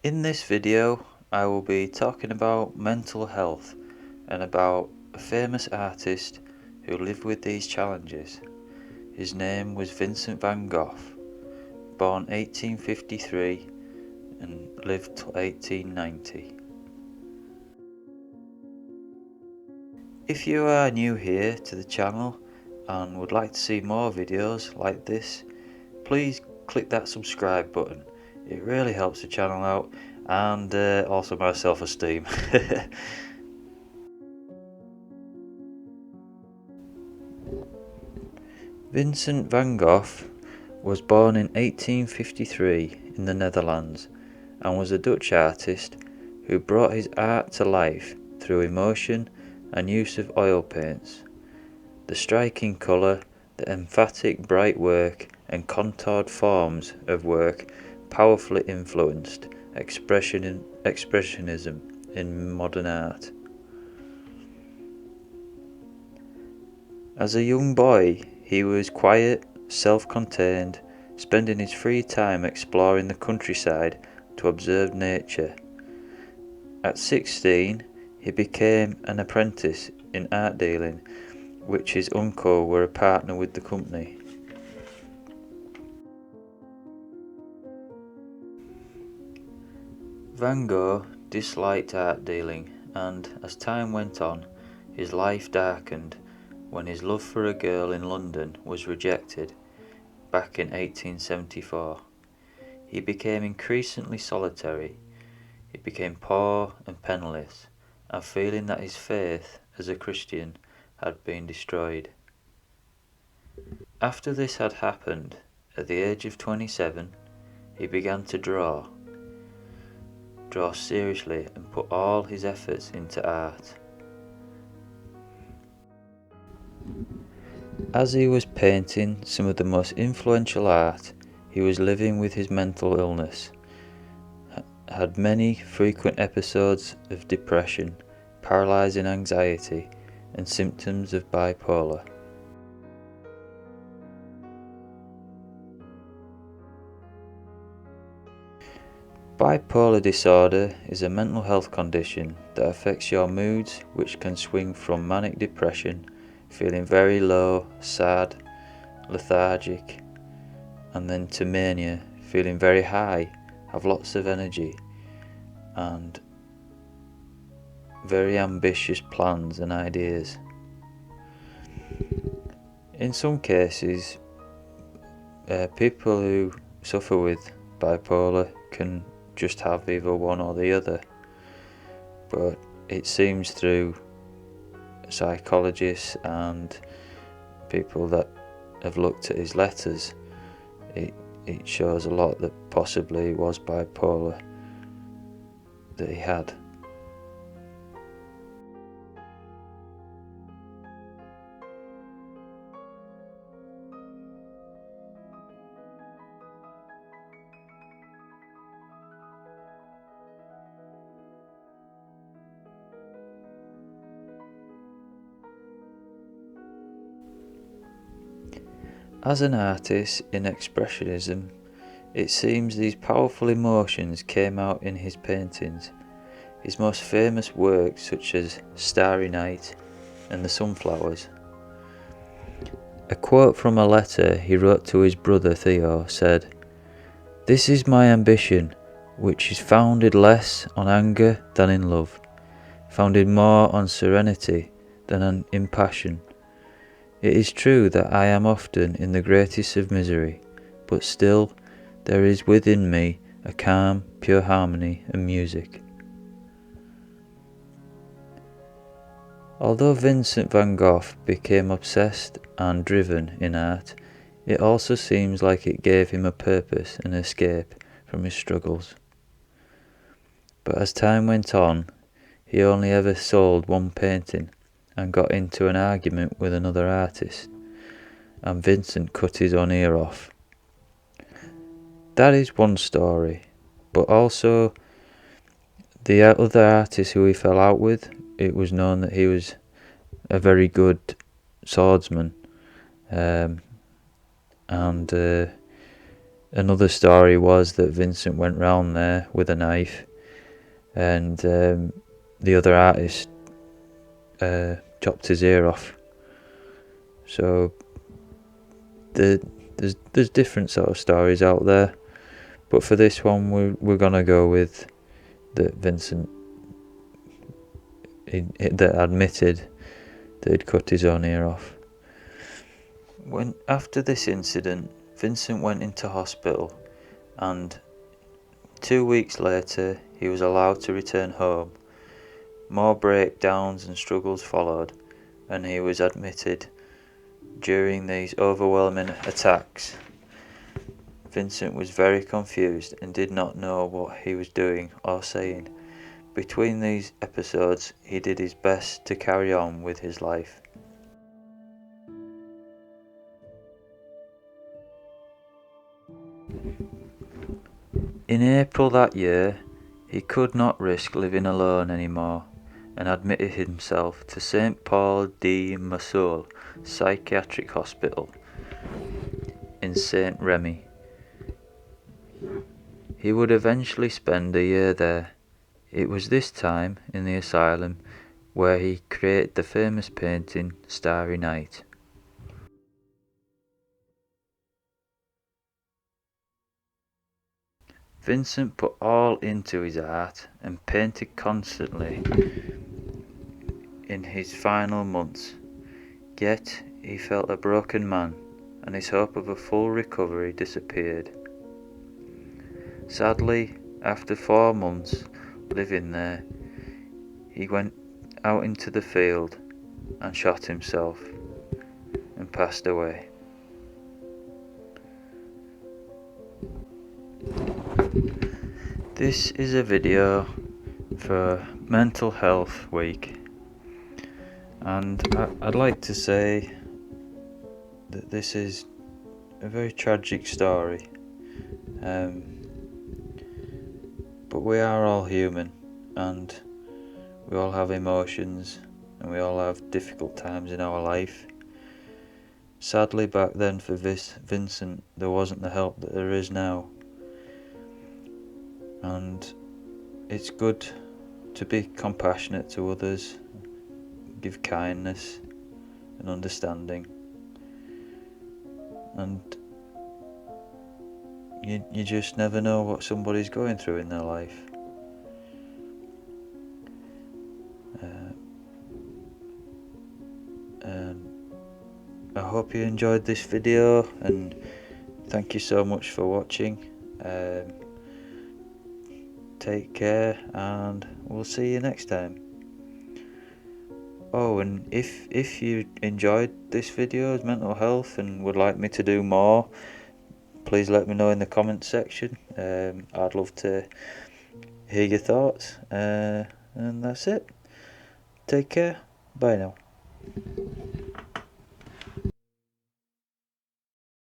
In this video I will be talking about mental health and about a famous artist who lived with these challenges. His name was Vincent van Gogh, born 1853 and lived till 1890. If you are new here to the channel and would like to see more videos like this, please click that subscribe button. It really helps the channel out and also my self-esteem. Vincent van Gogh was born in 1853 in the Netherlands and was a Dutch artist who brought his art to life through emotion and use of oil paints. The striking colour, the emphatic bright work and contoured forms of work powerfully influenced Expressionism in modern art. As a young boy, he was quiet, self-contained, spending his free time exploring the countryside to observe nature. At 16, he became an apprentice in art dealing, which his uncle were a partner with the company. Van Gogh disliked art dealing, and as time went on, his life darkened when his love for a girl in London was rejected back in 1874. He became increasingly solitary. He became poor and penniless, and feeling that his faith as a Christian had been destroyed. After this had happened, at the age of 27, he began to draw seriously and put all his efforts into art. As he was painting some of the most influential art, he was living with his mental illness, had many frequent episodes of depression, paralyzing anxiety, and symptoms of bipolar. Bipolar disorder is a mental health condition that affects your moods, which can swing from manic depression, feeling very low, sad, lethargic, and then to mania, feeling very high, have lots of energy, and very ambitious plans and ideas. In some cases, people who suffer with bipolar can just have either one or the other, but it seems through psychologists and people that have looked at his letters, it shows a lot that possibly it was bipolar that he had. As an artist in Expressionism, it seems these powerful emotions came out in his paintings. His most famous works, such as Starry Night and the Sunflowers. A quote from a letter he wrote to his brother Theo said, "This is my ambition, which is founded less on anger than in love, founded more on serenity than in passion. It is true that I am often in the greatest of misery, but still there is within me a calm, pure harmony and music." Although Vincent van Gogh became obsessed and driven in art, it also seems like it gave him a purpose and escape from his struggles. But as time went on, he only ever sold one painting and got into an argument with another artist, and Vincent cut his own ear off. That is one story, but also the other artist who he fell out with, it was known that he was a very good swordsman, and Another story was that Vincent went round there with a knife, and the other artist chopped his ear off. So there's different sort of stories out there, but for this one we're gonna go with that Vincent that admitted that he'd cut his own ear off. After this incident, Vincent went into hospital, and 2 weeks later he was allowed to return home. More breakdowns and struggles followed, and he was admitted. During these overwhelming attacks, Vincent was very confused and did not know what he was doing or saying. Between these episodes, he did his best to carry on with his life. In April that year, he could not risk living alone anymore and admitted himself to St. Paul de Marseille Psychiatric Hospital in St. Remy. He would eventually spend a year there. It was this time in the asylum where he created the famous painting Starry Night. Vincent put all into his art and painted constantly in his final months, yet he felt a broken man and his hope of a full recovery disappeared. Sadly, after 4 months living there, he went out into the field and shot himself and passed away. This is a video for Mental Health Week, and I'd like to say that this is a very tragic story, but we are all human and we all have emotions and we all have difficult times in our life. Sadly, back then for Vincent there wasn't the help that there is now, and it's good to be compassionate to others, give kindness and understanding, and you just never know what somebody's going through in their life. I hope you enjoyed this video, and thank you so much for watching. Take care, and we'll see you next time. Oh, and if you enjoyed this video, mental health, and would like me to do more, please let me know in the comments section. I'd love to hear your thoughts, and that's it. Take care. Bye now.